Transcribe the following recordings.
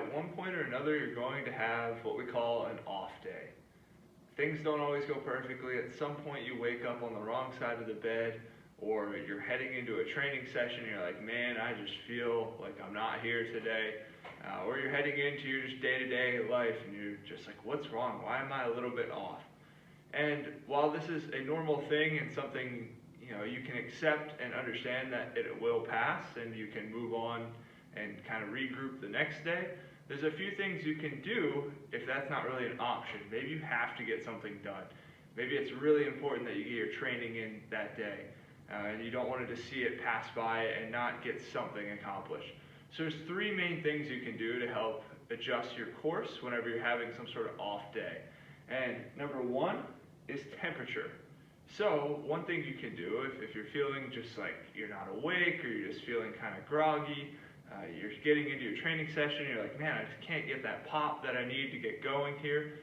at one point or another you're going to have what we call an off day. Things don't always go perfectly. At some point you wake up on the wrong side of the bed, or you're heading into a training session and you're like, man, I just feel like I'm not here today. Or you're heading into your just day-to-day life and you're just like, what's wrong? Why am I a little bit off? And while this is a normal thing and something you can accept and understand that it will pass and you can move on and kind of regroup the next day, there's a few things you can do if that's not really an option. Maybe you have to get something done. Maybe it's really important that you get your training in that day, and you don't want to just see it pass by and not get something accomplished. So there's three main things you can do to help adjust your course whenever you're having some sort of off day. And number one is temperature. So one thing you can do if you're feeling just like you're not awake or you're just feeling kind of groggy, you're getting into your training session, you're like, man, I just can't get that pop that I need to get going here.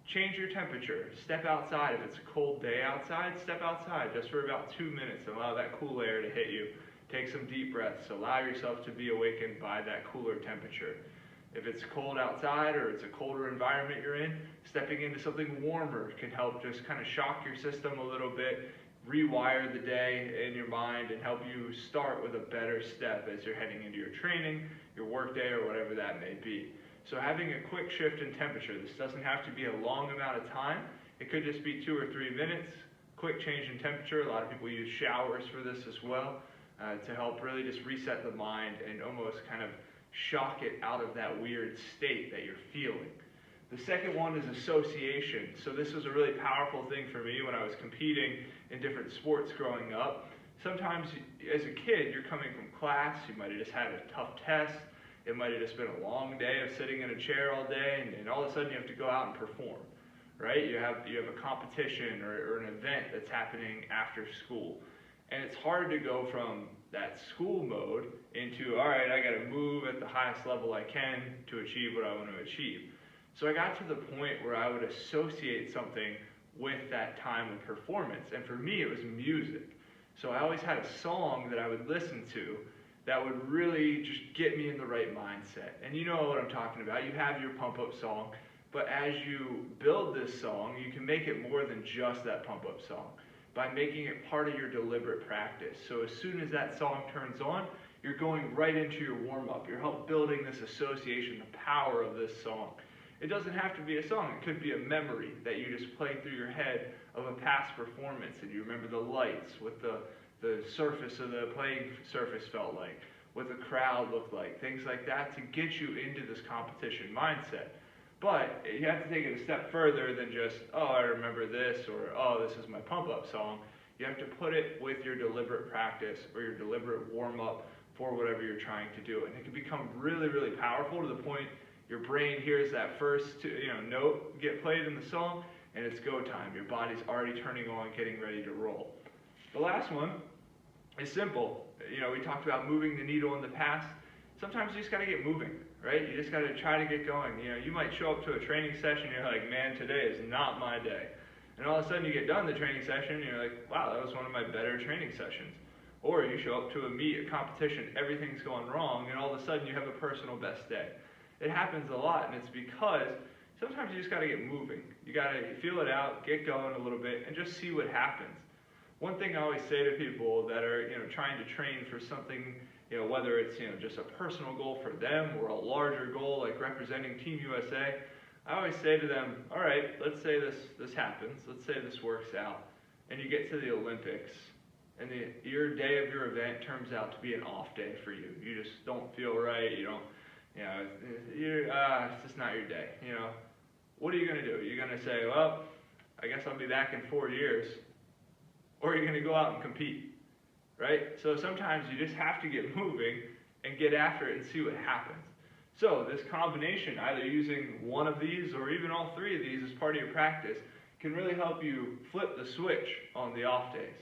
Change your temperature. Step outside. If it's a cold day outside, step outside just for about 2 minutes and allow that cool air to hit you. Take some deep breaths. Allow yourself to be awakened by that cooler temperature. If it's cold outside or it's a colder environment you're in, stepping into something warmer can help just kind of shock your system a little bit, rewire the day in your mind, and help you start with a better step as you're heading into your training, your work day, or whatever that may be. So having a quick shift in temperature, this doesn't have to be a long amount of time. It could just be 2 or 3 minutes, quick change in temperature. A lot of people use showers for this as well, to help really just reset the mind and almost kind of shock it out of that weird state that you're feeling. The second one is association. So this was a really powerful thing for me when I was competing in different sports growing up. Sometimes as a kid, you're coming from class, you might have just had a tough test, it might have just been a long day of sitting in a chair all day, and all of a sudden you have to go out and perform, right? You have a competition or an event that's happening after school. And it's hard to go from that school mode into, all right, I got to move at the highest level I can to achieve what I want to achieve. So I got to the point where I would associate something with that time of performance. And for me, it was music. So I always had a song that I would listen to that would really just get me in the right mindset. And you know what I'm talking about. You have your pump-up song, but as you build this song, you can make it more than just that pump-up song by making it part of your deliberate practice. So as soon as that song turns on, you're going right into your warm-up. You're helping building this association, the power of this song. It doesn't have to be a song. It could be a memory that you just play through your head of a past performance, and you remember the lights, what the surface of the playing surface felt like, what the crowd looked like, things like that to get you into this competition mindset. But you have to take it a step further than just, oh, I remember this, or oh, this is my pump-up song. You have to put it with your deliberate practice or your deliberate warm-up for whatever you're trying to do. And it can become really, really powerful to the point your brain hears that first note get played in the song, and it's go time. Your body's already turning on, getting ready to roll. The last one is simple. We talked about moving the needle in the past. Sometimes you just got to get moving, right? You just got to try to get going. You might show up to a training session, and you're like, man, today is not my day. And all of a sudden you get done the training session, and you're like, wow, that was one of my better training sessions. Or you show up to a meet, a competition, everything's going wrong, and all of a sudden you have a personal best day. It happens a lot, and it's because sometimes you just got to get moving. You got to feel it out, get going a little bit, and just see what happens. One thing I always say to people that are trying to train for something, whether it's just a personal goal for them or a larger goal like representing Team USA, I always say to them, all right, let's say this happens, let's say this works out, and you get to the Olympics, and your day of your event turns out to be an off day for you. You just don't feel right. It's just not your day. What are you going to do? You're going to say, well, I guess I'll be back in 4 years. Or you're going to go out and compete, right? So sometimes you just have to get moving and get after it and see what happens. So this combination, either using one of these or even all three of these as part of your practice, can really help you flip the switch on the off days.